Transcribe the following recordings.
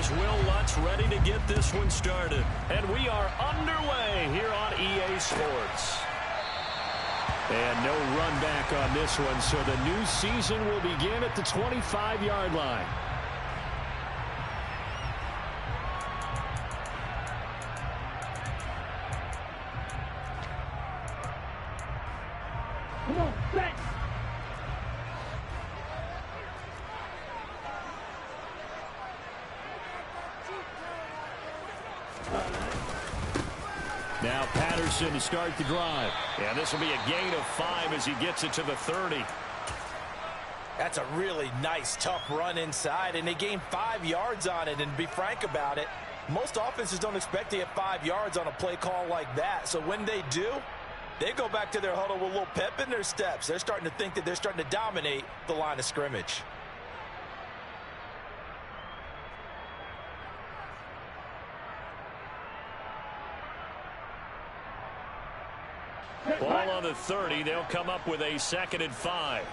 Here's Will Lutz ready to get this one started. And we are underway here on EA Sports. And no run back on this one, so the new season will begin at the 25-yard line. Come on, back. Now Patterson to start the drive. And this will be a gain of 5 as he gets it to the 30. That's a really nice, tough run inside, and they gained 5 yards on it. And to be frank about it, most offenses don't expect to get 5 yards on a play call like that. So when they do, they go back to their huddle with a little pep in their steps. They're starting to think that they're starting to dominate the line of scrimmage. Ball on the 30. They'll come up with a 2nd and 5.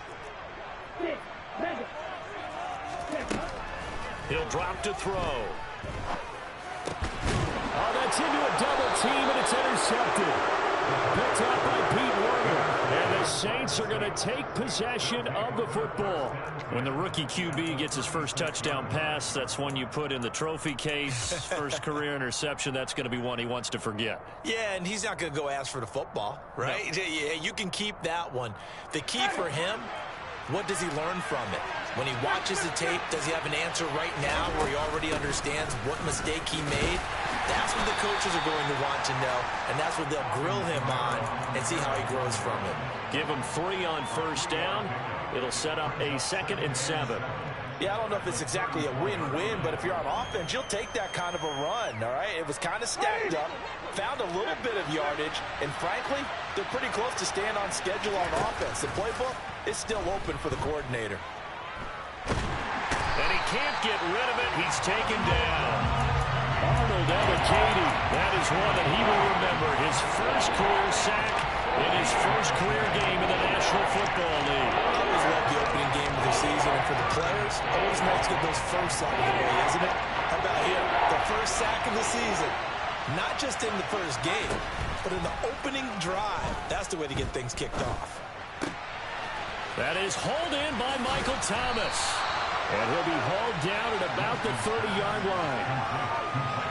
He'll drop to throw. Oh, that's into a double team, and it's intercepted. Picked up by Pete Werner. And the Saints are going to take possession of the football. When the rookie QB gets his first touchdown pass, that's one you put in the trophy case. First career interception, that's going to be one he wants to forget. Yeah, and he's not going to go ask for the football, right? No. Yeah, you can keep that one. The key for him, what does he learn from it? When he watches the tape, does he have an answer right now where he already understands what mistake he made? That's what the coaches are going to want to know, and that's what they'll grill him on and see how he grows from it. Give him 3 on first down. It'll set up a 2nd and 7. Yeah, I don't know if it's exactly a win-win, but if you're on offense, you'll take that kind of a run, all right? It was kind of stacked up, found a little bit of yardage, and frankly, they're pretty close to staying on schedule on offense. The playbook is still open for the coordinator. And he can't get rid of it. He's taken down. Arnold Ebiketie, that is one that he will remember. His first career sack in his first career game in the National Football League. I always love the opening game of the season, and for the players, always nice to get those firsts out of the way, isn't it? How about here? The first sack of the season. Not just in the first game, but in the opening drive. That's the way to get things kicked off. That is hauled in by Michael Thomas. And he'll be hauled down at about the 30-yard line.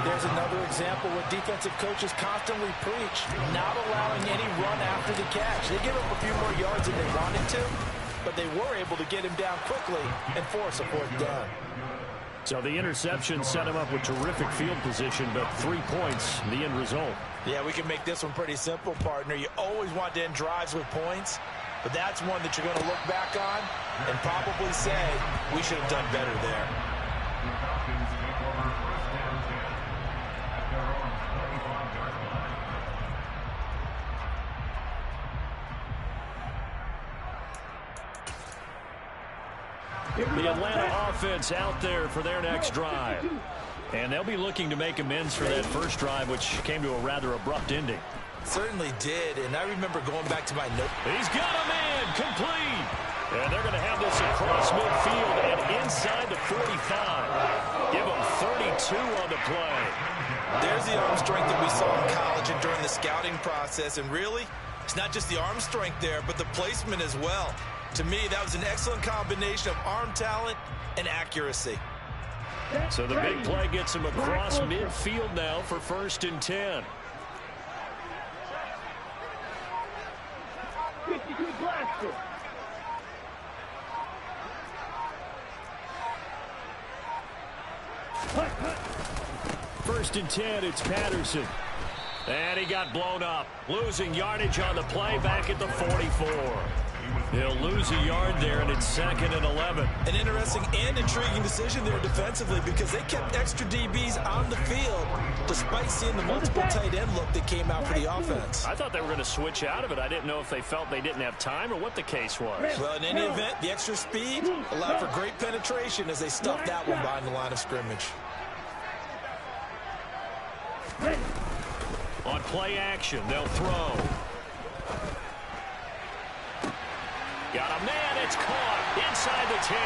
There's another example where defensive coaches constantly preach, not allowing any run after the catch. They give up a few more yards than they wanted to, but they were able to get him down quickly and force a 4th down. So the interception set him up with terrific field position, but 3 points, the end result. Yeah, we can make this one pretty simple, partner. You always want to end drives with points, but that's one that you're going to look back on and probably say, we should have done better there. The Atlanta offense out there for their next drive. And they'll be looking to make amends for that first drive, which came to a rather abrupt ending. Certainly did, and I remember going back to my note. He's got a man, complete. And they're going to have this across midfield and inside the 45. Give him 32 on the play. There's the arm strength that we saw in college and during the scouting process. And really, it's not just the arm strength there, but the placement as well. To me, that was an excellent combination of arm talent and accuracy. So the big play gets him across midfield now for 1st and 10. First and 10, it's Patterson. And he got blown up. Losing yardage on the play back at the 44. He'll lose a yard there, and it's 2nd and 11. An interesting and intriguing decision there defensively because they kept extra DBs on the field despite seeing the multiple tight end look that came out for the offense. I thought they were going to switch out of it. I didn't know if they felt they didn't have time or what the case was. Well, in any event, the extra speed allowed for great penetration as they stuffed that one behind the line of scrimmage. On play action, they'll throw. Got a man, it's caught inside the 10.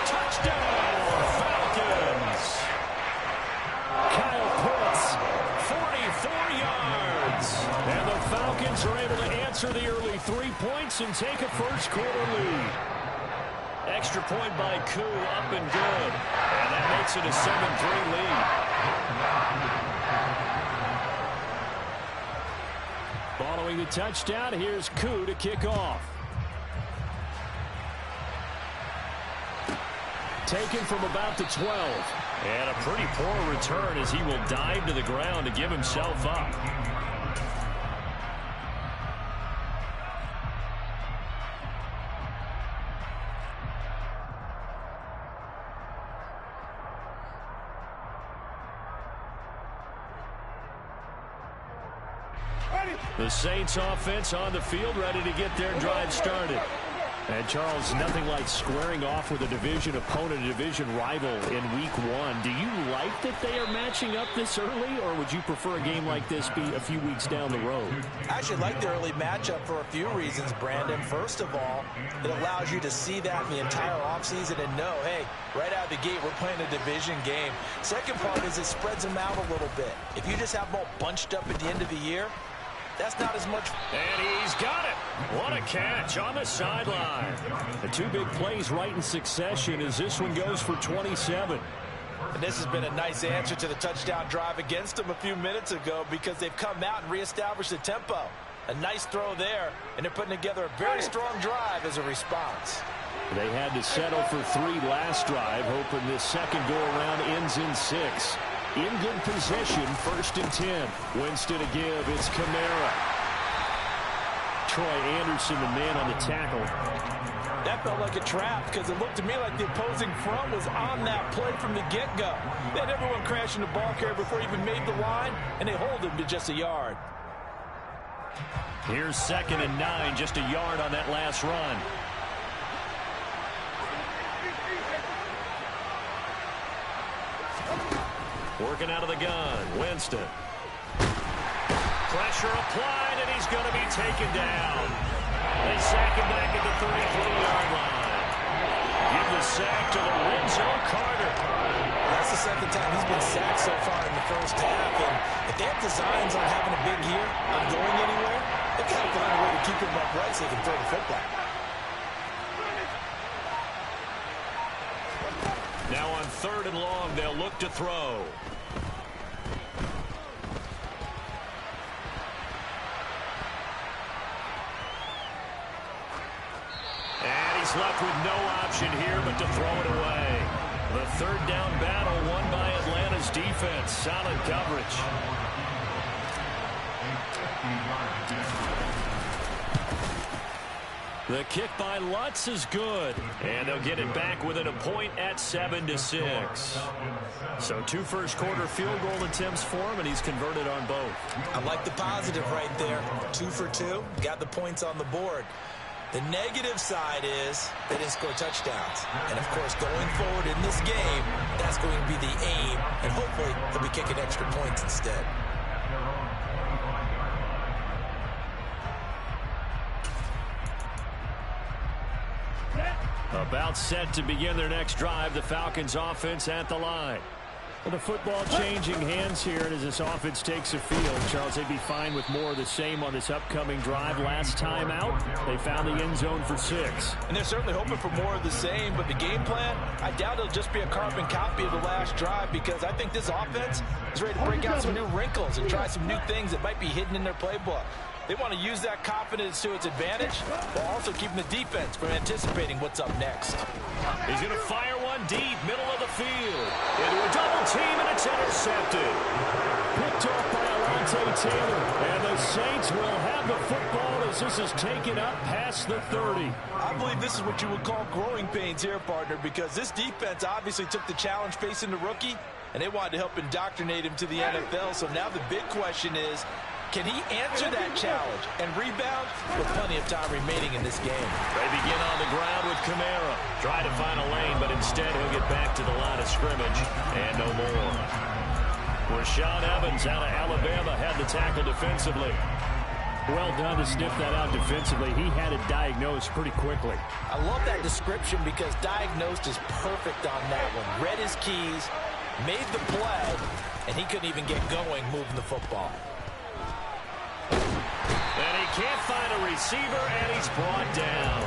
Touchdown, Falcons. Saints and take a first quarter lead. Extra point by Koo, up and good. And that makes it a 7-3 lead. Following the touchdown, here's Koo to kick off. Taken from about the 12. And a pretty poor return as he will dive to the ground to give himself up. The Saints offense on the field, ready to get their drive started. And, Charles, nothing like squaring off with a division opponent, a division rival in week one. Do you like that they are matching up this early, or would you prefer a game like this be a few weeks down the road? I actually like the early matchup for a few reasons, Brandon. First of all, it allows you to see that in the entire offseason and know, hey, right out of the gate, we're playing a division game. Second part is it spreads them out a little bit. If you just have them all bunched up at the end of the year, that's not as much. And he's got it. What a catch on the sideline. The two big plays right in succession as this one goes for 27. And this has been a nice answer to the touchdown drive against them a few minutes ago because they've come out and reestablished the tempo. A nice throw there, and they're putting together a very strong drive as a response. They had to settle for 3 last drive, hoping this second go-around ends in 6. In good possession, 1st and 10. Winston to give. It's Kamara. Troy Anderson, the man on the tackle. That felt like a trap because it looked to me like the opposing front was on that play from the get-go. They had everyone crashing the ball carrier before he even made the line, and they hold him to just a yard. Here's 2nd and 9, just a yard on that last run. Working out of the gun, Winston. Pressure applied, and he's going to be taken down. They sack him back at the 33-yard line. Give the sack to Lorenzo Carter. That's the second time he's been sacked so far in the first half. And if they have designs on having a big year, on going anywhere, they've got to find a way to keep him upright so they can throw the football. Now on 3rd and long, they'll look to throw. And he's left with no option here but to throw it away. The 3rd down battle won by Atlanta's defense. Solid coverage. The kick by Lutz is good. And they'll get it back within a point at 7-6. So 2 first-quarter field goal attempts for him, and he's converted on both. I like the positive right there. 2 for 2. Got the points on the board. The negative side is they didn't score touchdowns. And, of course, going forward in this game, that's going to be the aim. And hopefully they'll be kicking extra points instead. About set to begin their next drive, the Falcons offense at the line. Well, the football changing hands here, and as this offense takes the field, Charles, they'd be fine with more of the same on this upcoming drive. Last time out, they found the end zone for 6. And they're certainly hoping for more of the same, but the game plan, I doubt it'll just be a carbon copy of the last drive because I think this offense is ready to break out some new wrinkles and try some new things that might be hidden in their playbook. They want to use that confidence to its advantage while also keeping the defense from anticipating what's up next. He's going to fire one deep, middle of the field. Into a double team, and it's intercepted. Picked off by Alontae Taylor. And the Saints will have the football as this is taken up past the 30. I believe this is what you would call growing pains here, partner, because this defense obviously took the challenge facing the rookie, and they wanted to help indoctrinate him to the NFL. So now the big question is, can he answer that challenge and rebound with plenty of time remaining in this game? They begin on the ground with Kamara. Try to find a lane, but instead he'll get back to the line of scrimmage. And no more. Rashaan Evans out of Alabama had the tackle defensively. Well done to sniff that out defensively. He had it diagnosed pretty quickly. I love that description because diagnosed is perfect on that one. Read his keys, made the play, and he couldn't even get going moving the football. And he can't find a receiver, and he's brought down.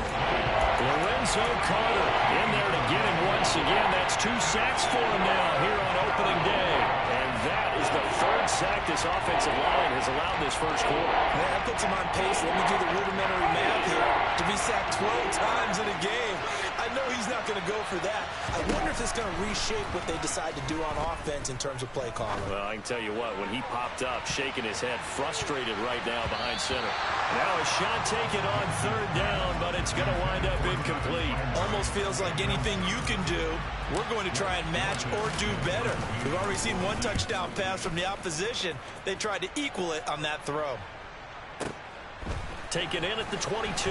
Lorenzo Carter in there to get him once again. That's 2 sacks for him now here on opening day. And that is the 3rd sack this offensive line has allowed this first quarter. Man, that puts him on pace. Let me do the rudimentary math here. To be sacked 12 times in a game, I know he's not going to go for that. I wonder if it's going to reshape what they decide to do on offense in terms of play calling. Well, I can tell you what, when he popped up, shaking his head, frustrated right now behind center. Now a shot taken on 3rd down, but it's going to wind up incomplete. Almost feels like anything you can do, we're going to try and match or do better. We've already seen 1 touchdown pass from the opposition. They tried to equal it on that throw. Taken in at the 22.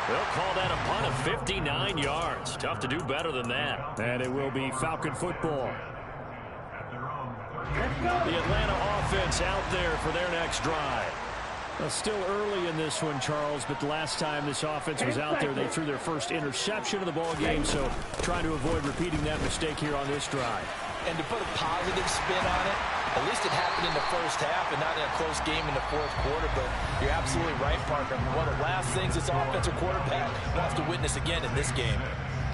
They'll call that a punt of 59 yards. Tough to do better than that. And it will be Falcon football. The Atlanta offense out there for their next drive. Well, still early in this one, Charles, but the last time this offense was out there, they threw their first interception of the ball game, so trying to avoid repeating that mistake here on this drive. And to put a positive spin on it, at least it happened in the first half and not in a close game in the 4th quarter, but you're absolutely right, Parker. One of the last things this offensive quarterback wants to witness again in this game.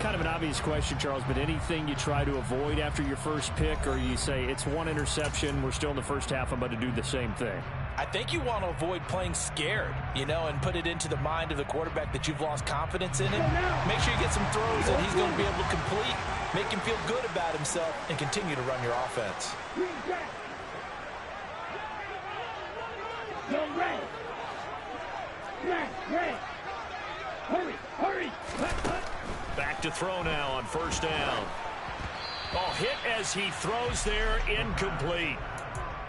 Kind of an obvious question, Charles, but anything you try to avoid after your first pick, or you say it's 1 interception, we're still in the first half, I'm about to do the same thing? I think you want to avoid playing scared, and put it into the mind of the quarterback that you've lost confidence in him. Make sure you get some throws that he's going to be able to complete, make him feel good about himself, and continue to run your offense. Hurry! Back to throw now on 1st down. Oh, hit as he throws there, incomplete.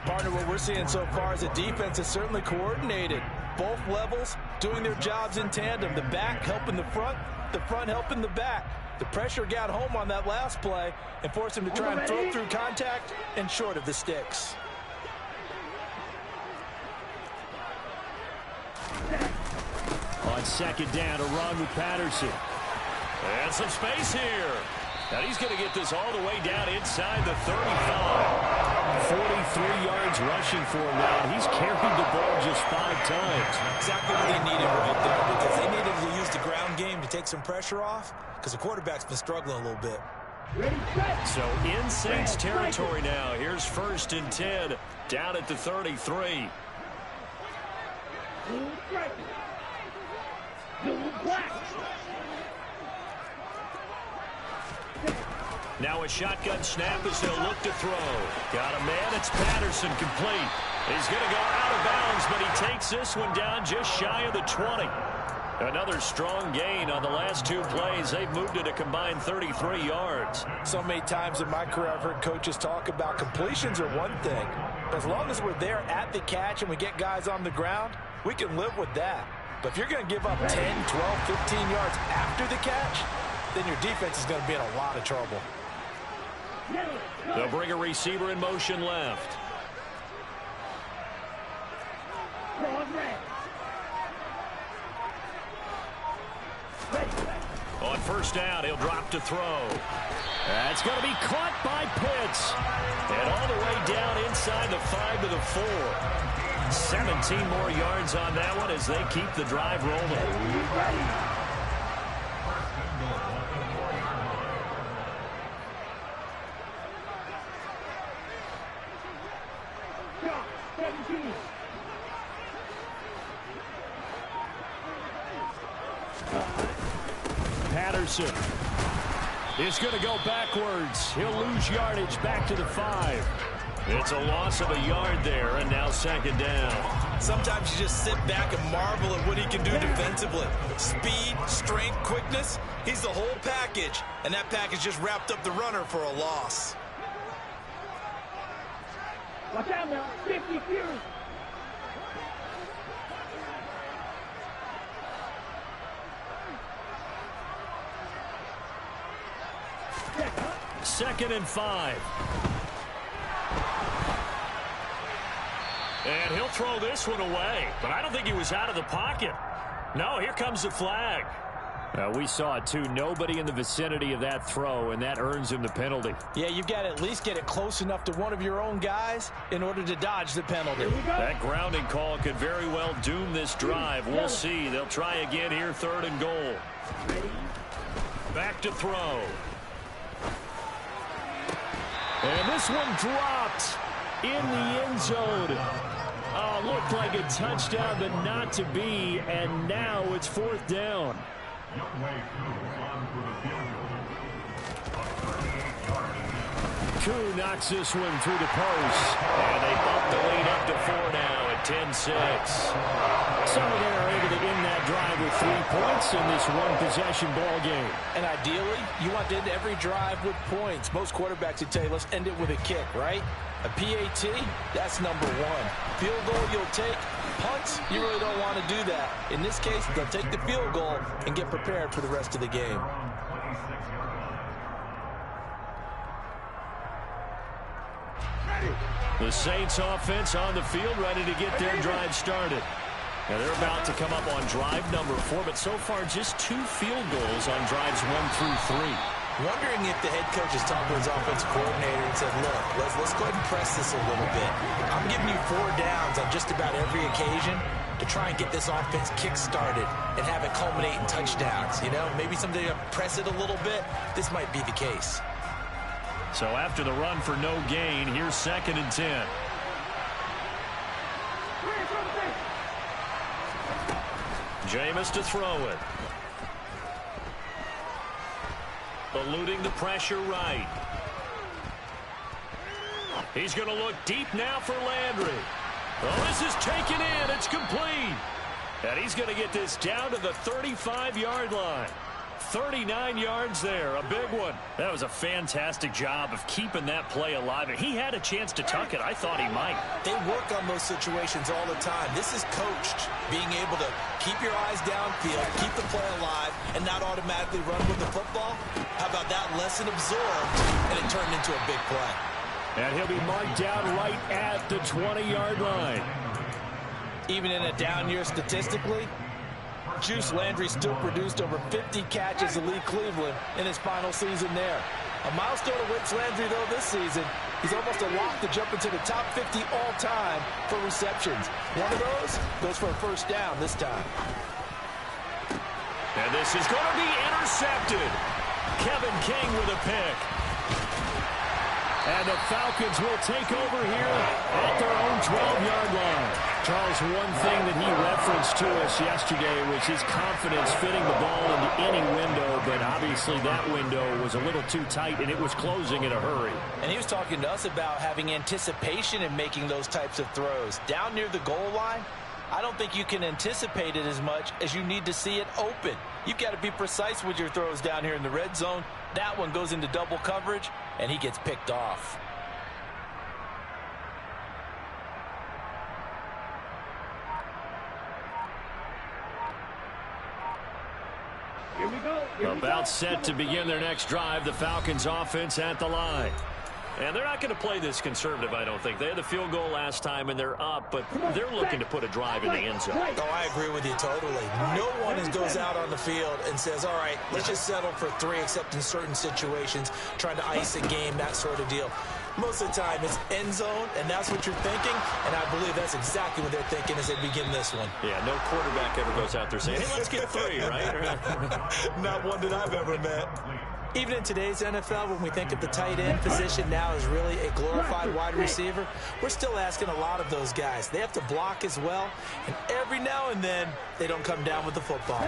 Partner, what we're seeing so far is the defense is certainly coordinated. Both levels doing their jobs in tandem. The back helping the front helping the back. The pressure got home on that last play and forced him to try and throw through contact and short of the sticks. On 2nd down, a run with Patterson. And some space here. Now he's going to get this all the way down inside the 35. 43 yards rushing for him now. He's carried the ball just 5 times. Exactly what they needed right there, because they needed to use the ground game to take some pressure off, because the quarterback's been struggling a little bit. So in Saints territory now. Here's 1st and 10 down at the 33. Now a shotgun snap as they'll look to throw. Got a man. It's Patterson, complete. He's going to go out of bounds, but he takes this one down just shy of the 20. Another strong gain on the last 2 plays. They've moved it a combined 33 yards. So many times in my career I've heard coaches talk about completions are one thing. But as long as we're there at the catch and we get guys on the ground, we can live with that. But if you're going to give up 10, 12, 15 yards after the catch, then your defense is going to be in a lot of trouble. They'll bring a receiver in motion left. On 1st down, he'll drop to throw. That's going to be caught by Pitts. And all the way down inside the 5 to the 4. 17 more yards on that one as they keep the drive rolling. Patterson is going to go backwards. He'll lose yardage back to the 5. It's a loss of a yard there, and now 2nd down. Sometimes you just sit back and marvel at what he can do defensively. Speed, strength, quickness, he's the whole package. And that package just wrapped up the runner for a loss. Watch out now, 50 Fury. Second and 5. And he'll throw this one away. But I don't think he was out of the pocket. No, here comes the flag. We saw it, too. Nobody in the vicinity of that throw, and that earns him the penalty. Yeah, you've got to at least get it close enough to one of your own guys in order to dodge the penalty. That grounding call could very well doom this drive. We'll see. They'll try again here, 3rd and goal. Back to throw. And this one dropped in the end zone. Oh, looked like a touchdown, but not to be. And now it's 4th down. Koo knocks this one through the post. And they bump the lead up to 4 now at 10-6. So they're able to end that drive with 3 points in this one-possession ball game. And ideally, you want to end every drive with points. Most quarterbacks would tell you, let's end it with a kick, right? A PAT, that's number 1. Field goal you'll take. Punts, you really don't want to do that. In this case, they'll take the field goal and get prepared for the rest of the game. The Saints offense on the field, ready to get their drive started. Now they're about to come up on drive number 4, but so far just 2 field goals on drives 1 through 3. Wondering if the head coach has talked to his offensive coordinator and said, look, let's go ahead and press this a little bit. I'm giving you 4 downs on just about every occasion to try and get this offense kick-started and have it culminate in touchdowns. You know, maybe someday to press it a little bit. This might be the case. So after the run for no gain, here's 2nd and 10. Jameis to throw it. Eluding the pressure right. He's going to look deep now for Landry. Oh, this is taken in. It's complete. And he's going to get this down to the 35-yard line. 39 yards there, a big one. That was a fantastic job of keeping that play alive. And he had a chance to tuck it. I thought he might. They work on those situations all the time. This is coached, being able to keep your eyes downfield, keep the play alive, and not automatically run with the football. How about that lesson absorbed, and it turned into a big play. And he'll be marked down right at the 20-yard line. Even in a down year statistically, Juice Landry still produced over 50 catches in Lee Cleveland in his final season there. A milestone awaits Landry, though, this season. He's almost a lock to jump into the top 50 all-time for receptions. One of those goes for a 1st down this time. And this is going to be intercepted. Kevin King with a pick. And the Falcons will take over here at their own 12-yard line. Charles, one thing that he referenced to us yesterday was his confidence fitting the ball into any window, but obviously that window was a little too tight, and it was closing in a hurry. And he was talking to us about having anticipation in making those types of throws. Down near the goal line, I don't think you can anticipate it as much as you need to see it open. You've got to be precise with your throws down here in the red zone. That one goes into double coverage, and he gets picked off. Here we go. About set to begin their next drive, the Falcons offense at the line. And they're not going to play this conservative, I don't think. They had the field goal last time, and they're up, but they're looking to put a drive in the end zone. Oh, I agree with you totally. No one goes out on the field and says, all right, let's just settle for 3, except in certain situations, trying to ice a game, that sort of deal. Most of the time, it's end zone, and that's what you're thinking, and I believe that's exactly what they're thinking as they begin this one. Yeah, no quarterback ever goes out there saying, hey, let's get 3, right? Not one that I've ever met. Even in today's NFL, when we think of the tight end position now as really a glorified wide receiver, we're still asking a lot of those guys. They have to block as well, and every now and then, they don't come down with the football.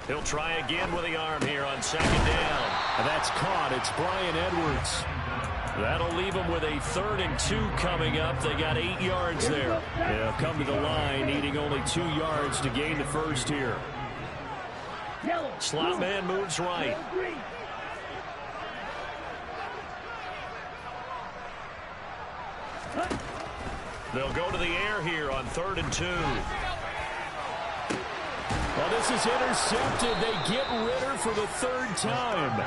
He'll try again with the arm here on 2nd down. And that's caught. It's Bryan Edwards. That'll leave them with a 3rd and 2 coming up. They got 8 yards there. They'll come to the line, needing only 2 yards to gain the first here. Slot man moves right. They'll go to the air here on 3rd and 2. Well, this is intercepted. They get Ritter for the third time.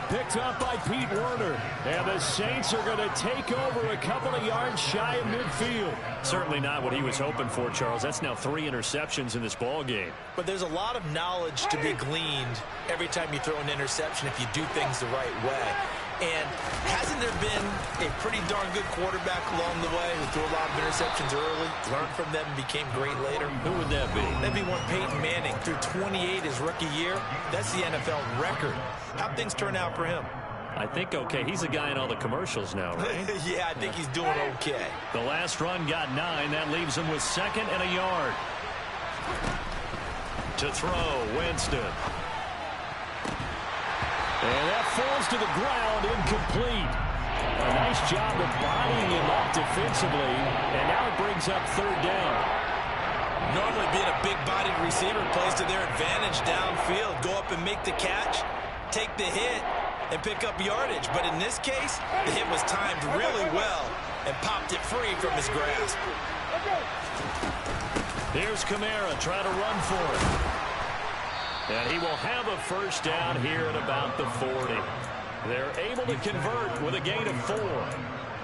Picked up by Pete Werner. And the Saints are going to take over a couple of yards shy of midfield. Certainly not what he was hoping for, Charles. That's now 3 interceptions in this ball game. But there's a lot of knowledge to be gleaned every time you throw an interception if you do things the right way. And hasn't there been a pretty darn good quarterback along the way who threw a lot of interceptions early, learned from them, and became great later? Who would that be? That'd be one Peyton Manning. Threw 28 his rookie year. That's the NFL record. How'd things turn out for him? I think okay. He's a guy in all the commercials now, right? Yeah, I think he's doing okay. The last run got 9. That leaves him with 2nd and a yard. To throw, Winston. And that falls to the ground, incomplete. A nice job of bodying him up defensively, and now it brings up 3rd down. Normally being a big-bodied receiver plays to their advantage downfield. Go up and make the catch, take the hit, and pick up yardage. But in this case, the hit was timed really well and popped it free from his grasp. Here's Kamara trying to run for it. And he will have a 1st down here at about the 40. They're able to convert with a gain of 4.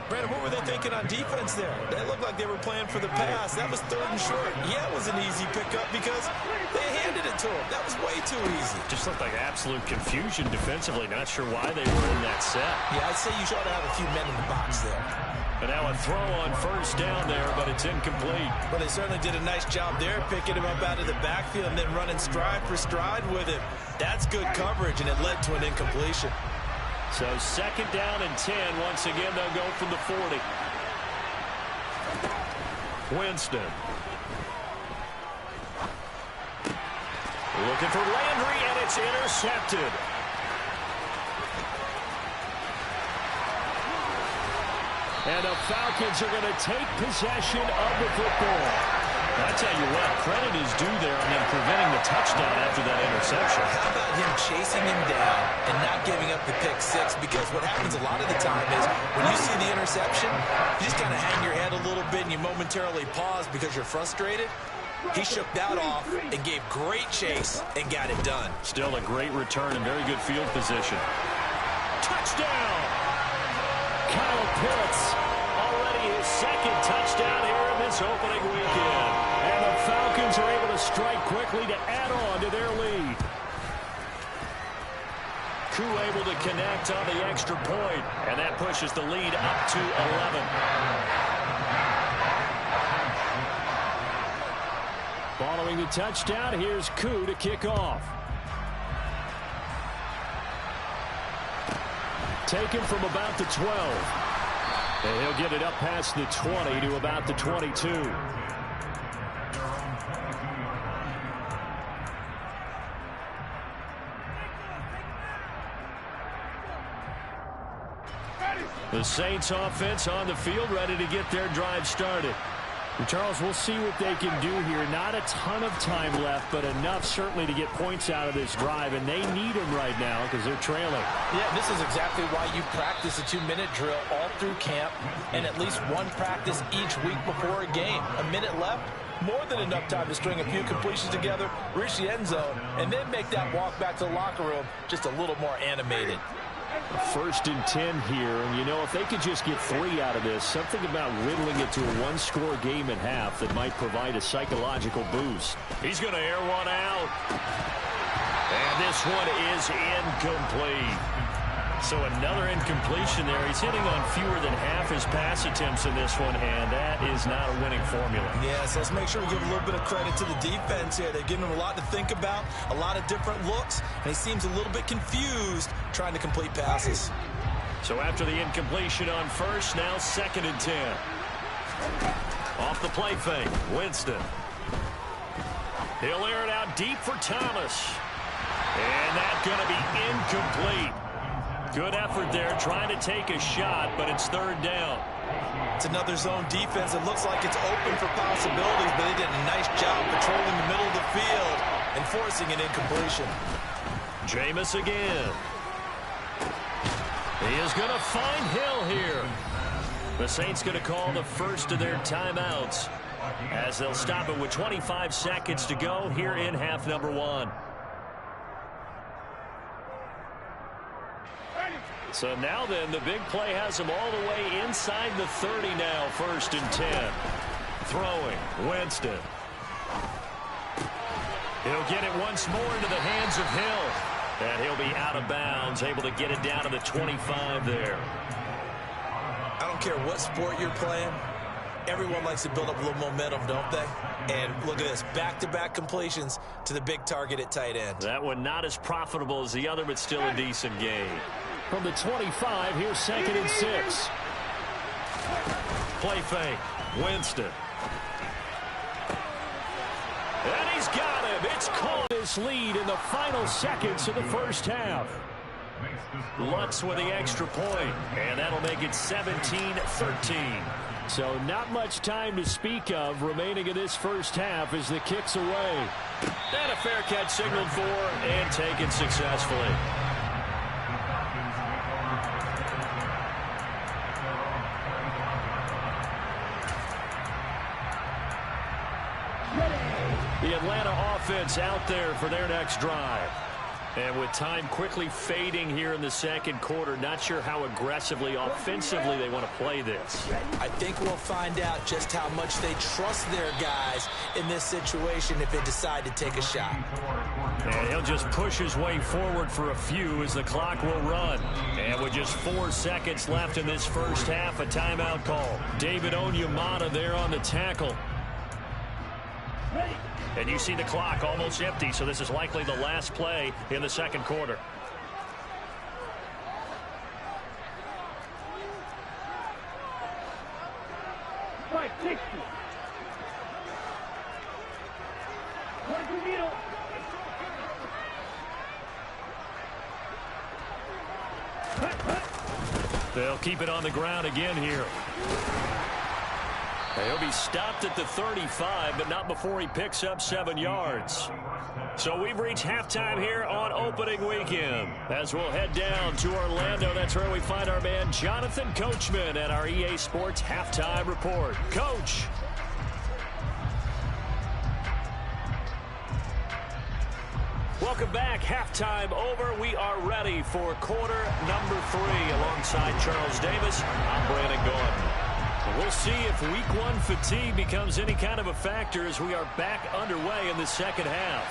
Brandon, what were they thinking on defense there? They looked like they were playing for the pass. That was 3rd and short. Yeah, it was an easy pickup because they handed it to him. That was way too easy. Just looked like absolute confusion defensively. Not sure why they were in that set. Yeah, I'd say you ought to have a few men in the box there. And now a throw on 1st down there, but it's incomplete. Well, they certainly did a nice job there, picking him up out of the backfield and then running stride for stride with him. That's good coverage, and it led to an incompletion. So 2nd down and 10. Once again, they'll go from the 40. Winston. Looking for Landry, and it's intercepted. And the Falcons are going to take possession of the football. I tell you what, credit is due there on them preventing the touchdown after that interception. How about him chasing him down and not giving up the pick 6? Because what happens a lot of the time is when you see the interception, you just kind of hang your head a little bit and you momentarily pause because you're frustrated. He shook that off and gave great chase and got it done. Still a great return and very good field position. Touchdown! Kyle Pitts, already his 2nd touchdown here in this opening weekend. And the Falcons are able to strike quickly to add on to their lead. Koo able to connect on the extra point, and that pushes the lead up to 11. Following the touchdown, here's Koo to kick off. Taken from about the 12. And he'll get it up past the 20 to about the 22. The Saints offense on the field, ready to get their drive started. And Charles, we'll see what they can do here. Not a ton of time left, but enough certainly to get points out of this drive, and they need them right now because they're trailing. Yeah, this is exactly why you practice a 2-minute drill all through camp and at least one practice each week before a game. A minute left, more than enough time to string a few completions together, reach the end zone, and then make that walk back to the locker room just a little more animated. 1st and 10 here, and you know, if they could just get 3 out of this, something about whittling it to a 1-score game at half that might provide a psychological boost. He's going to air one out. And this one is incomplete. So another incompletion there. He's hitting on fewer than half his pass attempts in this one, and that is not a winning formula. Yeah, so let's make sure we give a little bit of credit to the defense here. They're giving him a lot to think about, a lot of different looks, and he seems a little bit confused trying to complete passes. So after the incompletion on 1st, now 2nd and 10. Off the play fake, Winston. He'll air it out deep for Thomas. And that's going to be incomplete. Good effort there, trying to take a shot, but it's 3rd down. It's another zone defense. It looks like it's open for possibilities, but they did a nice job patrolling the middle of the field and forcing an incompletion. Jameis again. He is going to find Hill here. The Saints going to call the first of their timeouts. as they'll stop it with 25 seconds to go here in half number one. So now then, the big play has them all the way inside the 30 now, 1st and 10. Throwing, Winston. He'll get it once more into the hands of Hill. And he'll be out of bounds, able to get it down to the 25 there. I don't care what sport you're playing. Everyone likes to build up a little momentum, don't they? And look at this, back-to-back completions to the big target at tight end. That one not as profitable as the other, but still a decent gain. From the 25, here's 2nd and 6. Play fake, Winston. And he's got him. It's called this lead in the final seconds of the first half. Lutz with the extra point, and that'll make it 17-13. So not much time to speak of remaining in this first half as the kick's away. And a fair catch signaled for and taken successfully. The Atlanta offense out there for their next drive. And with time quickly fading here in the second quarter, not sure how aggressively, offensively they want to play this. I think we'll find out just how much they trust their guys in this situation if they decide to take a shot. And he'll just push his way forward for a few as the clock will run. And with just 4 seconds left in this first half, a timeout call. David Onyemata there on the tackle. And you see the clock almost empty, so this is likely the last play in the second quarter. They'll keep it on the ground again here. He'll be stopped at the 35, but not before he picks up 7 yards. So we've reached halftime here on opening weekend. As we'll head down to Orlando, that's where we find our man Jonathan Coachman at our EA Sports Halftime Report. Coach. Welcome back. Halftime over. We are ready for quarter number 3. Alongside Charles Davis, I'm Brandon Gordon. We'll see if week 1 fatigue becomes any kind of a factor as we are back underway in the second half.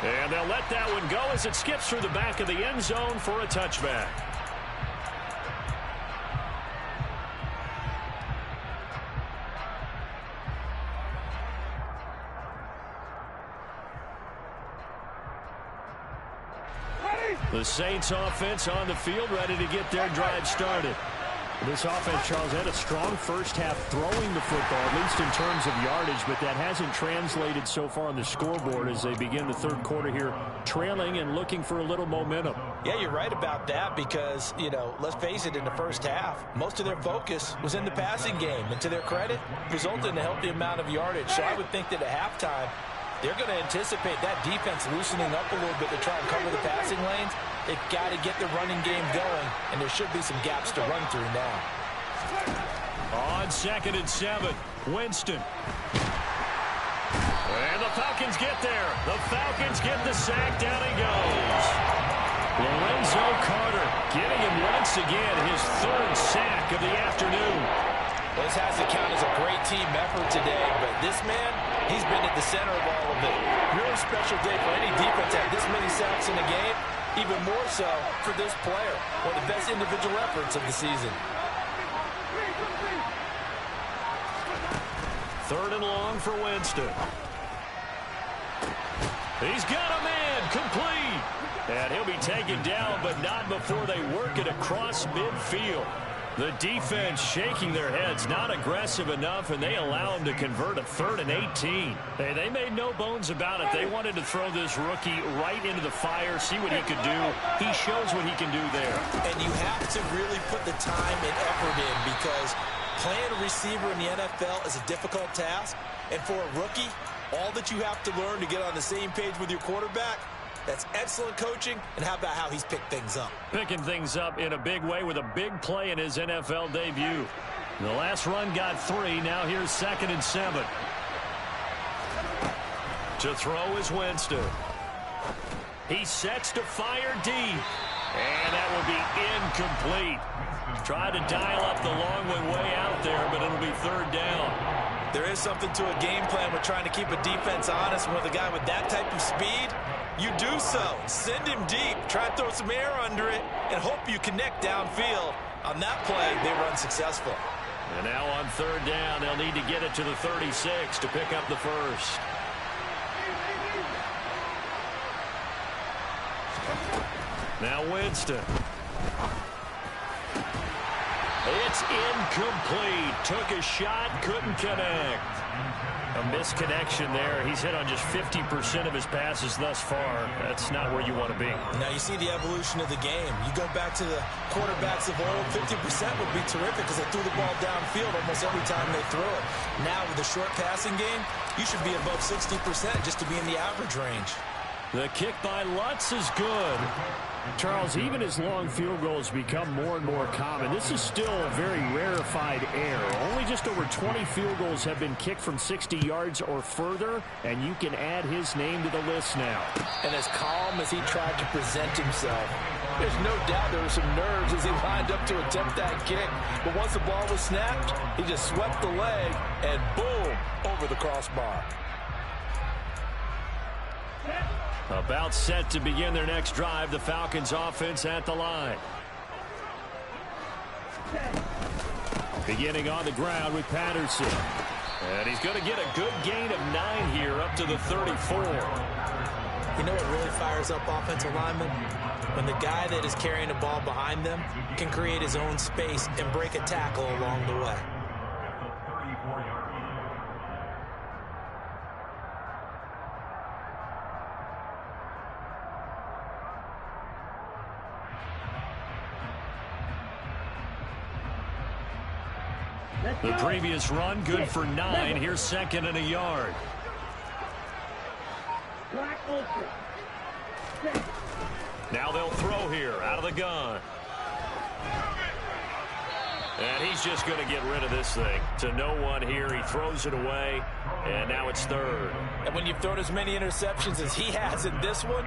And they'll let that one go as it skips through the back of the end zone for a touchback. The Saints offense on the field, ready to get their drive started. This offense, Charles, had a strong first half throwing the football, at least in terms of yardage, but that hasn't translated so far on the scoreboard as they begin the third quarter here, trailing and looking for a little momentum. Yeah, you're right about that because, you know, let's face it, in the first half, most of their focus was in the passing game, and to their credit, resulted in a healthy amount of yardage. So I would think that at halftime, they're going to anticipate that defense loosening up a little bit to try and cover the passing lanes. They've got to get the running game going, and there should be some gaps to run through now. On 2nd and 7, Winston. And the Falcons get there. The Falcons get the sack. Down he goes. Lorenzo Carter getting him once again, his 3rd sack of the afternoon. Well, this has to count as a great team effort today, but this man, he's been at the center of all of it. Really special day for any defense to have this many sacks in a game, even more so for this player. One of the best individual efforts of the season. 3rd and long for Winston. He's got a man, complete. And he'll be taken down, but not before they work it across midfield. The defense shaking their heads, not aggressive enough, and they allow him to convert a 3rd and 18. Hey, they made no bones about it. They wanted to throw this rookie right into the fire, see what he could do. He shows what he can do there. And you have to really put the time and effort in because playing a receiver in the NFL is a difficult task. And for a rookie, all that you have to learn to get on the same page with your quarterback, that's excellent coaching, and how about how he's picked things up? Picking things up in a big way with a big play in his NFL debut. The last run got 3. Now here's 2nd and 7. To throw is Winston. He sets to fire deep. And that will be incomplete. Tried to dial up the long way out there, but it'll be 3rd down. There is something to a game plan with trying to keep a defense honest. And with a guy with that type of speed, you do so. Send him deep. Try to throw some air under it and hope you connect downfield. On that play, they run successful. And now on 3rd down, they'll need to get it to the 36 to pick up the first. Now Winston. It's incomplete. Took a shot, couldn't connect. A misconnection there. He's hit on just 50% of his passes thus far. That's not where you want to be. Now you see the evolution of the game. You go back to the quarterbacks of old, 50% would be terrific because they threw the ball downfield almost every time they threw it. Now with the short passing game, you should be above 60% just to be in the average range. The kick by Lutz is good. Charles, even as long field goals become more and more common, this is still a very rarefied error. Only just over 20 field goals have been kicked from 60 yards or further, and you can add his name to the list now. And as calm as he tried to present himself, there's no doubt there were some nerves as he lined up to attempt that kick. But once the ball was snapped, he just swept the leg, and boom, over the crossbar. About set to begin their next drive, the Falcons offense at the line. Beginning on the ground with Patterson. And he's going to get a good gain of 9 here up to the 34. You know what really fires up offensive linemen? When the guy that is carrying the ball behind them can create his own space and break a tackle along the way. The previous run, good for 9. Here's 2nd and a yard. Now they'll throw here out of the gun. And he's just going to get rid of this thing. To no one here. He throws it away, and now it's 3rd. And when you've thrown as many interceptions as he has in this one,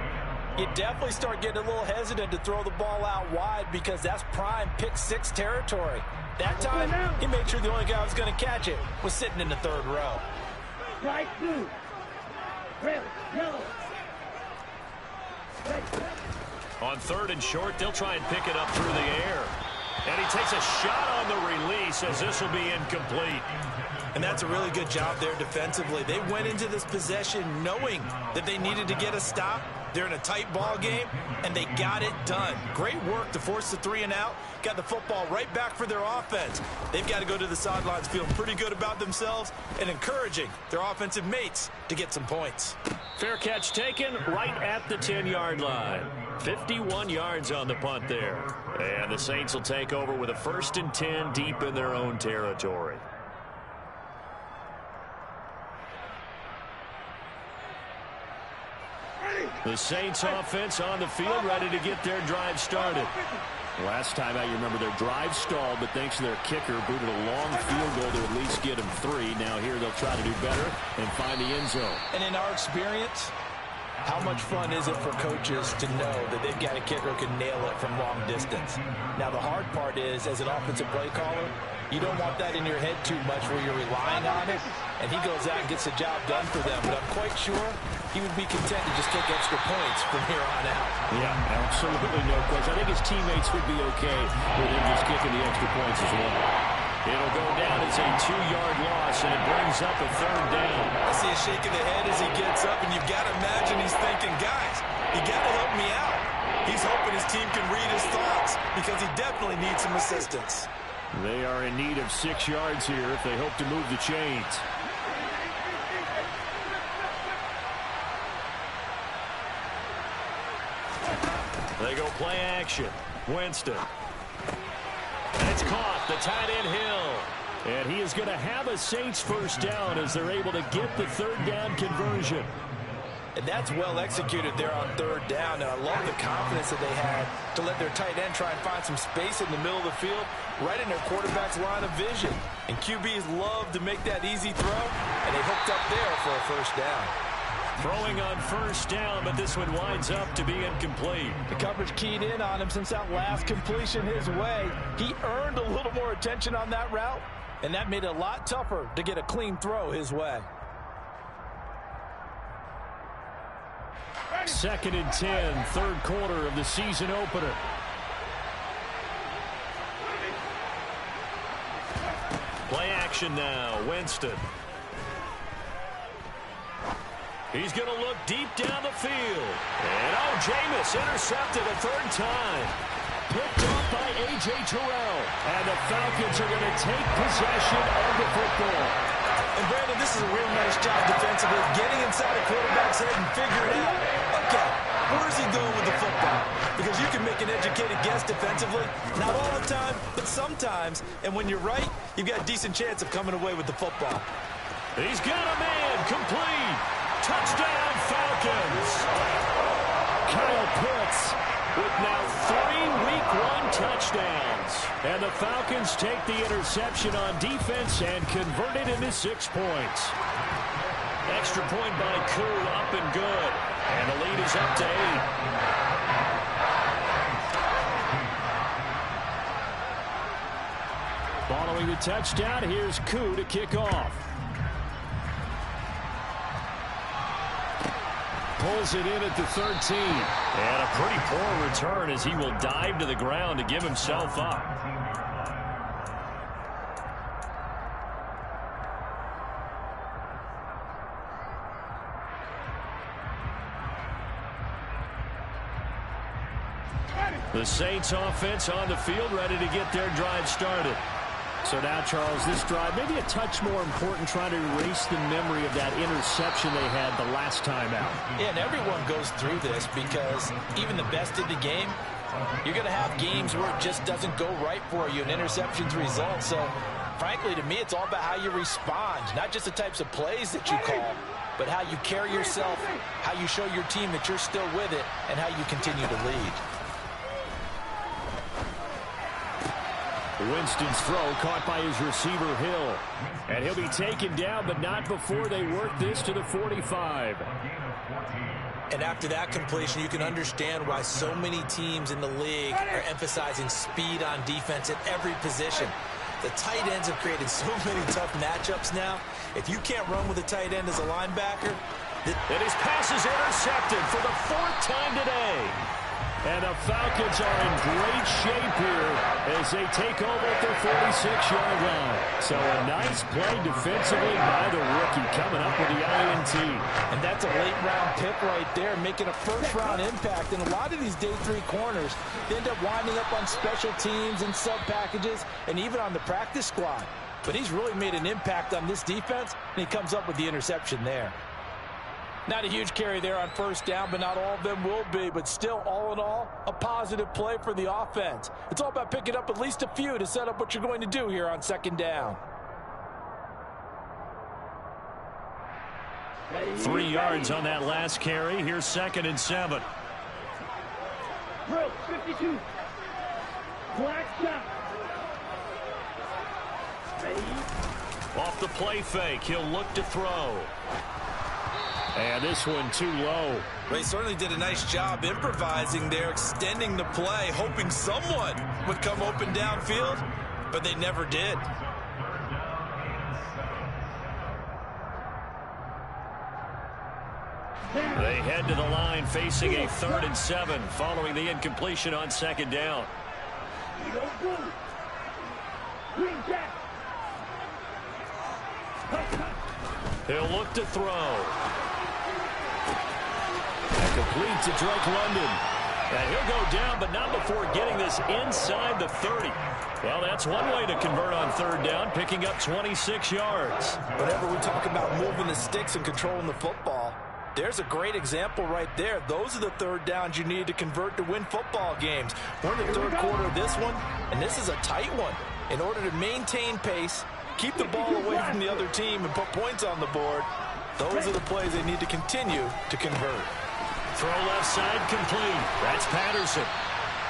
you definitely start getting a little hesitant to throw the ball out wide because that's prime pick 6 territory. That time, he made sure the only guy who was going to catch it was sitting in the 3rd row. Right through. Red, yellow. On 3rd and short, they'll try and pick it up through the air. And he takes a shot on the release as this will be incomplete. And that's a really good job there defensively. They went into this possession knowing that they needed to get a stop. They're in a tight ball game, and they got it done. Great work to force the 3 and out. Got the football right back for their offense. They've got to go to the sidelines feeling pretty good about themselves and encouraging their offensive mates to get some points. Fair catch taken right at the 10-yard line. 51 yards on the punt there. And the Saints will take over with a 1st and 10 deep in their own territory. The Saints offense on the field, ready to get their drive started. Last time out, you remember their drive stalled, but thanks to their kicker, booted a long field goal to at least get them 3. Now here they'll try to do better and find the end zone. And in our experience, how much fun is it for coaches to know that they've got a kicker who can nail it from long distance? Now the hard part is, as an offensive play caller, you don't want that in your head too much where you're relying on it, and he goes out and gets the job done for them. But I'm quite sure he would be content to just take extra points from here on out. Yeah, absolutely no question. I think his teammates would be okay with him just kicking the extra points as well. It'll go down as a 2-yard loss, and it brings up a 3rd down. I see a shake of the head as he gets up, and you've got to imagine he's thinking, guys, you got to help me out. He's hoping his team can read his thoughts because he definitely needs some assistance. They are in need of 6 yards here if they hope to move the chains. They go play action. Winston. And it's caught. The tight end Hill. And he is going to have a Saints 1st down as they're able to get the 3rd down conversion. And that's well executed there on third down. And I love the confidence that they had to let their tight end try and find some space in the middle of the field, right in their quarterback's line of vision. And QBs love to make that easy throw, and they hooked up there for a first down. Throwing on first down, but this one winds up to be incomplete. The coverage keyed in on him since that last completion his way. He earned a little more attention on that route, and that made it a lot tougher to get a clean throw his way. 2nd and 10, third quarter of the season opener. Play action now, Winston. He's going to look deep down the field. And Jameis intercepted a third time. Picked off by A.J. Terrell. And the Falcons are going to take possession of the football. And Brandon, this is a real nice job defensively, getting inside a quarterback's head and figuring out, okay, where is he going with the football? Because you can make an educated guess defensively, not all the time, but sometimes. And when you're right, you've got a decent chance of coming away with the football. He's got a man, complete. Touchdown, Falcons. Kyle Pitts with now 3 Week 1 touchdowns. And the Falcons take the interception on defense and convert it into 6 points. Extra point by Koo, up and good. And the lead is up to 8. Following the touchdown, here's Koo to kick off. Pulls it in at the 13. And a pretty poor return as he will dive to the ground to give himself up. The Saints offense on the field, ready to get their drive started. So now, Charles, this drive maybe a touch more important, trying to erase the memory of that interception they had the last time out. Yeah, and everyone goes through this because even the best in the game, you're going to have games where it just doesn't go right for you, and interceptions result. So, frankly, to me, it's all about how you respond, not just the types of plays that you call, but how you carry yourself, how you show your team that you're still with it, and how you continue to lead. Winston's throw caught by his receiver, Hill. And he'll be taken down, but not before they work this to the 45. And after that completion, you can understand why so many teams in the league are emphasizing speed on defense at every position. The tight ends have created so many tough matchups now. If you can't run with a tight end as a linebacker... And his pass is intercepted for the 4th time today. And the Falcons are in great shape here as they take over at their 46-yard line. So a nice play defensively by the rookie, coming up with the INT. And that's a late-round pick right there, making a first-round impact. And a lot of these day 3 corners, they end up winding up on special teams and sub-packages and even on the practice squad. But he's really made an impact on this defense, and he comes up with the interception there. Not a huge carry there on first down, but not all of them will be. But still, all in all, a positive play for the offense. It's all about picking up at least a few to set up what you're going to do here on 2nd down. 3 yards on that last carry. Here's 2nd and 7. Bro, 52. Black shot. Off the play fake, he'll look to throw. And this one too low. Well, he certainly did a nice job improvising there, extending the play, hoping someone would come open downfield, but they never did. They head to the line facing a 3rd and 7 following the incompletion on 2nd down. He'll look to throw. Complete to Drake London. And he'll go down, but not before getting this inside the 30. Well, that's one way to convert on 3rd down, picking up 26 yards. Whenever we talk about moving the sticks and controlling the football, there's a great example right there. Those are the 3rd downs you need to convert to win football games. We're in the 3rd quarter of this one, and this is a tight one. In order to maintain pace, keep the ball away from the other team, and put points on the board, Those are the plays they need to continue to convert. Throw left side complete. That's Patterson.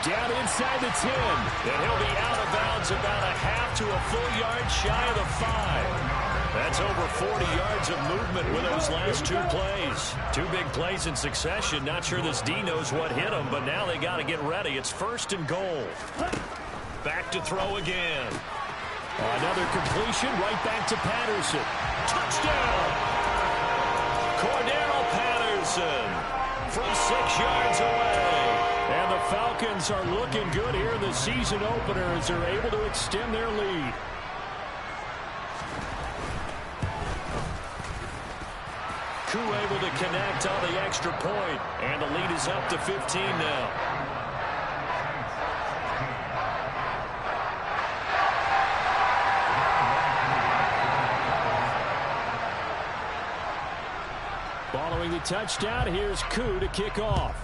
Down inside the 10. And he'll be out of bounds about a half to a full yard shy of the 5. That's over 40 yards of movement with those last 2 plays. 2 big plays in succession. Not sure this D knows what hit him, but now they got to get ready. It's 1st and goal. Back to throw again. Another completion right back to Patterson. Touchdown! Cordero Patterson from 6 yards away. And the Falcons are looking good here in the season opener as they're able to extend their lead. Koo able to connect on the extra point, and the lead is up to 15 now. Following the touchdown, here's Koo to kick off.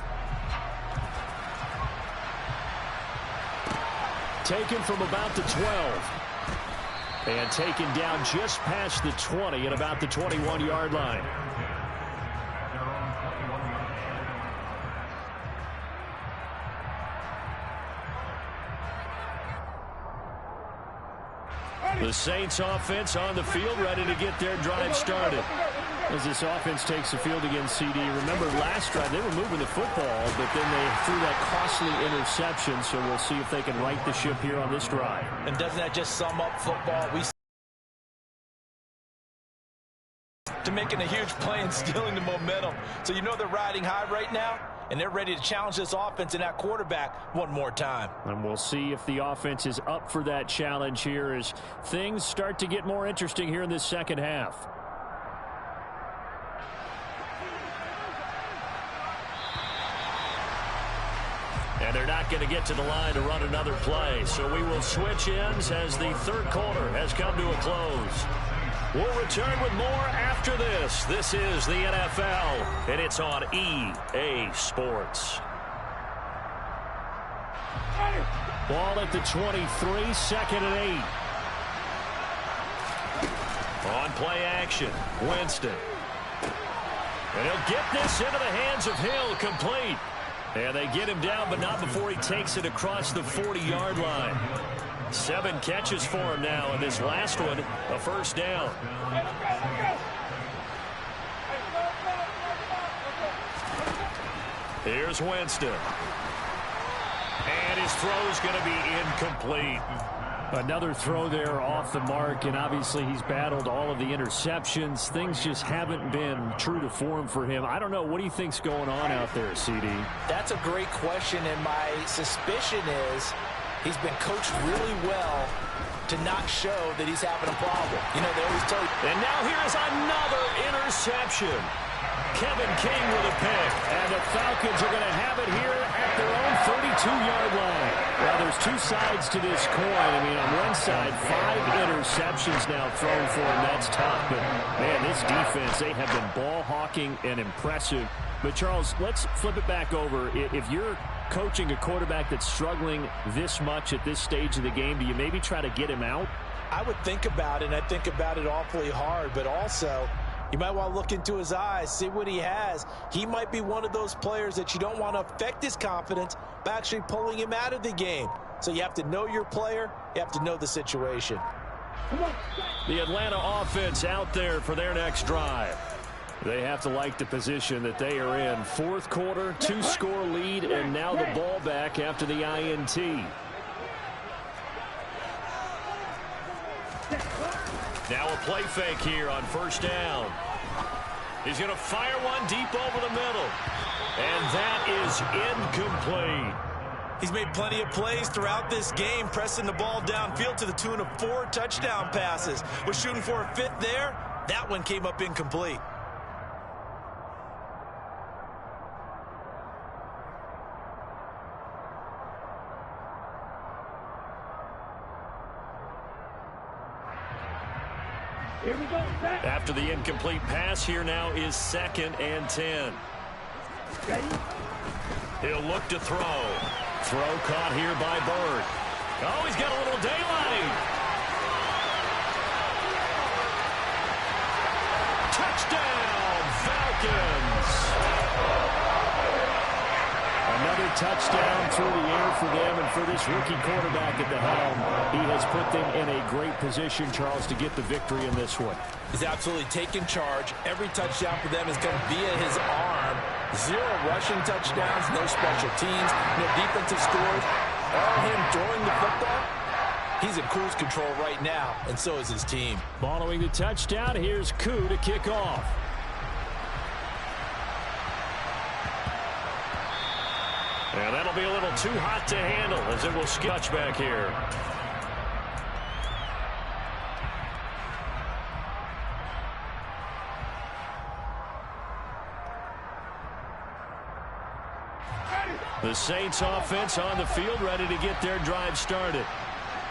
Taken from about the 12. And taken down just past the 20 at about the 21-yard line. The Saints offense on the field, ready to get their drive started. As this offense takes the field against CD, remember last drive they were moving the football, but then they threw that costly interception, so we'll see if they can right the ship here on this drive. And doesn't that just sum up football? To making a huge play and stealing the momentum. So you know they're riding high right now, and they're ready to challenge this offense and that quarterback one more time. And we'll see if the offense is up for that challenge here as things start to get more interesting here in this second half. And they're not going to get to the line to run another play. So we will switch ends as the third quarter has come to a close. We'll return with more after this. This is the NFL, and it's on EA Sports. Ball at the 23, 2nd and 8. On play action, Winston. And he'll get this into the hands of Hill, complete. And they get him down, but not before he takes it across the 40-yard line. 7 catches for him now, and this last one, a first down. Here's Winston. And his throw's going to be incomplete. Another throw there off the mark, and obviously he's battled all of the interceptions. Things just haven't been true to form for him. I don't know. What do you think's going on out there, CD? That's a great question, and my suspicion is he's been coached really well to not show that he's having a problem. You know, they always tell you. And now here's another interception. Kevin King with a pick, and the Falcons are going to have it here at their own 32-yard line. Well, there's 2 sides to this coin. I mean, on one side, 5 interceptions now thrown for him. That's tough, but, man, this defense, they have been ball hawking and impressive. But, Charles, let's flip it back over. If you're coaching a quarterback that's struggling this much at this stage of the game, do you maybe try to get him out? I would think about it, and I think about it awfully hard, but also you might want to look into his eyes, see what he has. He might be one of those players that you don't want to affect his confidence by actually pulling him out of the game. So you have to know your player. You have to know the situation. The Atlanta offense out there for their next drive. They have to like the position that they are in. 4th quarter, 2-score lead, and now the ball back after the INT. Now a play fake here on first down. He's going to fire one deep over the middle. And that is incomplete. He's made plenty of plays throughout this game, pressing the ball downfield to the tune of 4 touchdown passes. Was shooting for a 5th there. That one came up incomplete. After the incomplete pass, here now is 2nd and 10. He'll look to throw. Throw caught here by Bird. Oh, he's got a little daylight. Touchdown, Falcons! Another touchdown through the air for them, and for this rookie quarterback at the helm, he has put them in a great position, Charles, to get the victory in this one. He's absolutely taken charge. Every touchdown for them has come via his arm. 0 rushing touchdowns, no special teams, no defensive scores. All him throwing the football. He's in cruise control right now, and so is his team. Following the touchdown, here's Koo to kick off. And that'll be a little too hot to handle as it will scotch back here. The Saints offense on the field ready to get their drive started.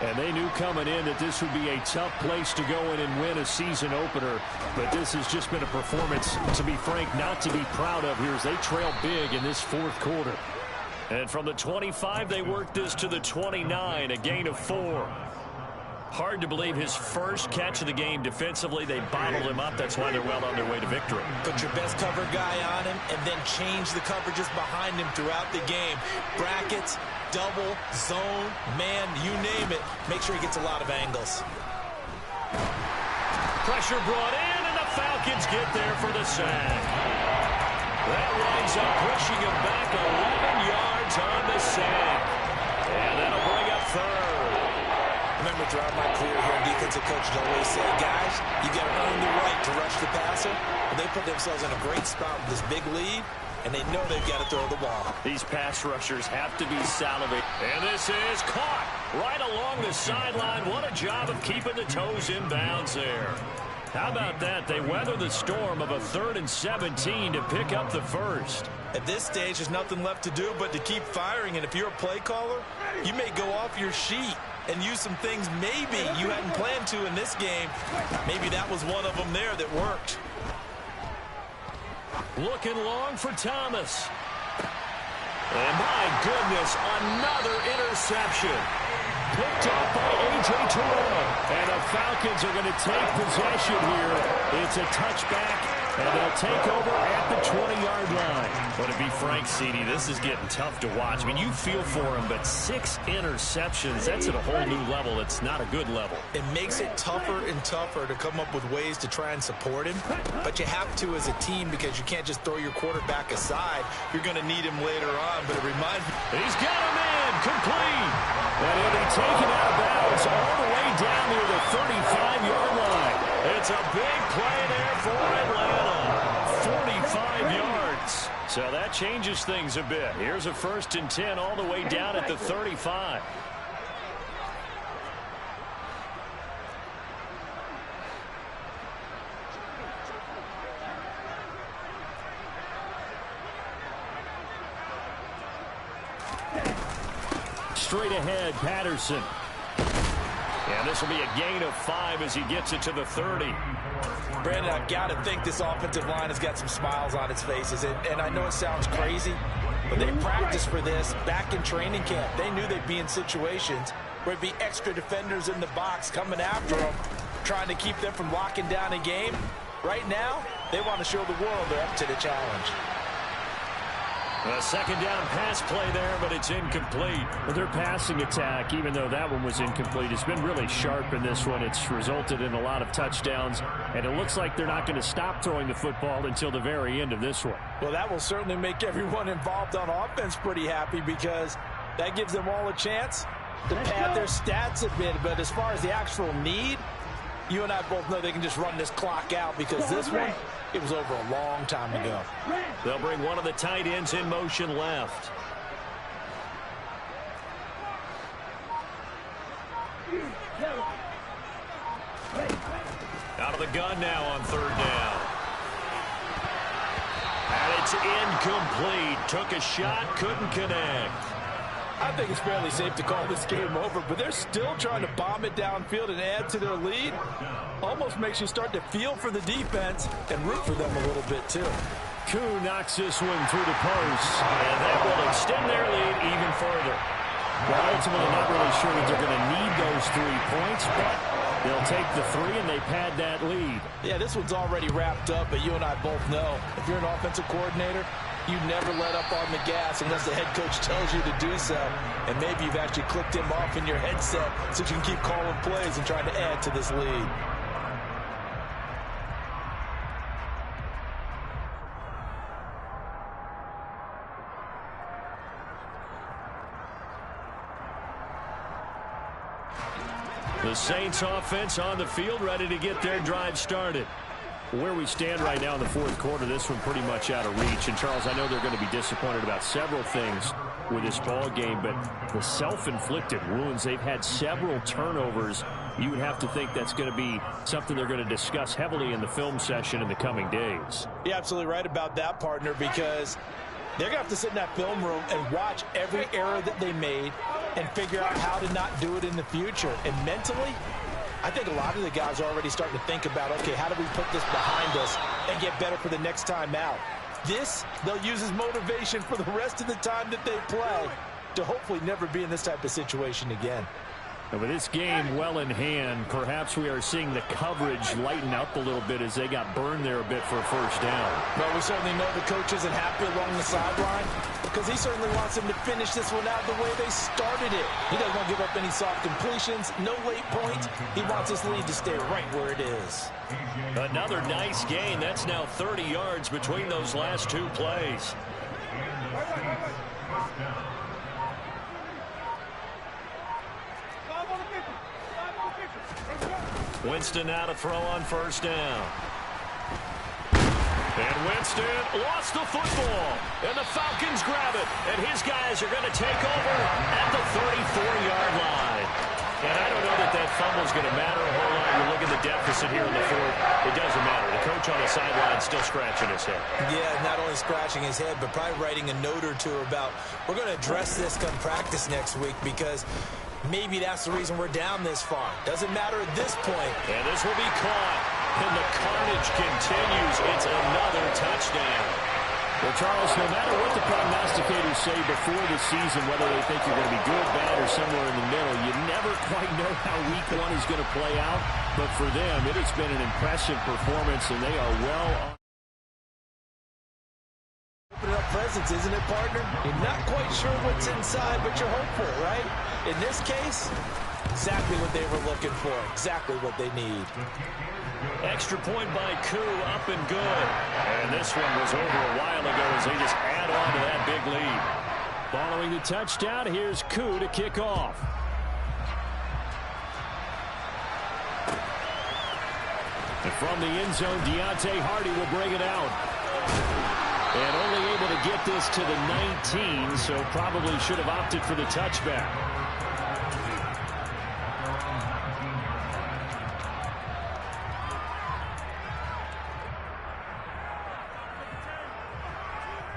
And they knew coming in that this would be a tough place to go in and win a season opener. But this has just been a performance, to be frank, not to be proud of here as they trail big in this fourth quarter. And from the 25, they worked this to the 29, a gain of 4. Hard to believe his first catch of the game defensively. They bottled him up. That's why they're well on their way to victory. Put your best cover guy on him and then change the coverages behind him throughout the game. Brackets, double, zone, man, you name it. Make sure he gets a lot of angles. Pressure brought in, and the Falcons get there for the sack. That winds up pushing him back 11 yards on the sack. And that'll bring up third. Remember, throughout my career here, defensive coaches always say, guys, you got to earn the right to rush the passer. But they put themselves in a great spot with this big lead, and they know they've got to throw the ball. These pass rushers have to be salivating. And this is caught right along the sideline. What a job of keeping the toes in bounds there. How about that? They weather the storm of a 3rd and 17 to pick up the first. At this stage, there's nothing left to do but to keep firing. And if you're a play caller, you may go off your sheet and use some things maybe you hadn't planned to in this game. Maybe that was one of them there that worked. Looking long for Thomas. And my goodness, another interception. Picked up by A.J. Terrell. And the Falcons are going to take possession here. It's a touchback, and they'll take over at the 20-yard line. But to be frank, CD, this is getting tough to watch. I mean, you feel for him, but 6 interceptions, that's at a whole new level. It's not a good level. It makes it tougher and tougher to come up with ways to try and support him. But you have to as a team because you can't just throw your quarterback aside. You're going to need him later on, but it reminds me. He's got him in, complete. And he'll be taken out of bounds all the way down near the 35-yard line. It's a big play there for Atlanta. 45 yards. So that changes things a bit. Here's a 1st and 10 all the way down at the 35. Straight ahead, Patterson. And this will be a gain of 5 as he gets it to the 30. Brandon, I've got to think this offensive line has got some smiles on its faces. And I know it sounds crazy, but they practiced for this back in training camp. They knew they'd be in situations where it'd be extra defenders in the box coming after them, trying to keep them from locking down a game. Right now, they want to show the world they're up to the challenge. A 2nd down pass play there, but it's incomplete. Well, their passing attack, even though that one was incomplete, has been really sharp in this one. It's resulted in a lot of touchdowns, and it looks like they're not going to stop throwing the football until the very end of this one. Well, that will certainly make everyone involved on offense pretty happy because that gives them all a chance to pad their stats a bit. But as far as the actual need, you and I both know they can just run this clock out because this one, it was over a long time ago. They'll bring one of the tight ends in motion left. Out of the gun now on 3rd down. And it's incomplete. Took a shot, couldn't connect. I think it's fairly safe to call this game over, but they're still trying to bomb it downfield and add to their lead. Almost makes you start to feel for the defense and root for them a little bit, too. Koo knocks this one through the post, and that will extend their lead even further. Well, ultimately not really sure that they're going to need those 3 points, but They'll take the 3, and they pad that lead. Yeah, this one's already wrapped up, but you and I both know if you're an offensive coordinator, you never let up on the gas unless the head coach tells you to do so. And maybe you've actually clicked him off in your headset so you can keep calling plays and trying to add to this lead. The Saints offense on the field, ready to get their drive started. Where we stand right now in the fourth quarter, this one pretty much out of reach. And, Charles, I know they're going to be disappointed about several things with this ball game, but the self-inflicted wounds, they've had several turnovers. You would have to think that's going to be something they're going to discuss heavily in the film session in the coming days. You're absolutely right about that, partner, because they're going to have to sit in that film room and watch every error that they made and figure out how to not do it in the future. And mentally, I think a lot of the guys are already starting to think about, okay, how do we put this behind us and get better for the next time out? This, they'll use as motivation for the rest of the time that they play to hopefully never be in this type of situation again. And with this game well in hand, perhaps we are seeing the coverage lighten up a little bit as they got burned there a bit for a first down. Well, we certainly know the coach isn't happy along the sideline because he certainly wants them to finish this one out the way they started it. He doesn't want to give up any soft completions, no late points. He wants his lead to stay right where it is. Another nice gain. That's now 30 yards between those last two plays. Winston now to throw on first down. And Winston lost the football. And the Falcons grab it. And his guys are going to take over at the 34-yard line. And I don't know that that fumble is going to matter a whole lot. You look at the deficit here in the fourth. It doesn't matter. The coach on the sideline still scratching his head. Yeah, not only scratching his head, but probably writing a note or two about, we're going to address this come practice next week because maybe that's the reason we're down this far. Doesn't matter at this point. And this will be caught. And the carnage continues. It's another touchdown. Well, Charles, no matter what the prognosticators say before the season, whether they think you're going to be good, bad, or somewhere in the middle, you never quite know how week one is going to play out. But for them, it has been an impressive performance, and they are well on. Open up presence, isn't it, partner? You're not quite sure what's inside, but you're hopeful, right? In this case, exactly what they were looking for, exactly what they need. Extra point by Koo, up and good. And this one was over a while ago as they just add on to that big lead. Following the touchdown, here's Koo to kick off. And from the end zone, Deontay Hardy will bring it out. And only able to get this to the 19, so probably should have opted for the touchback.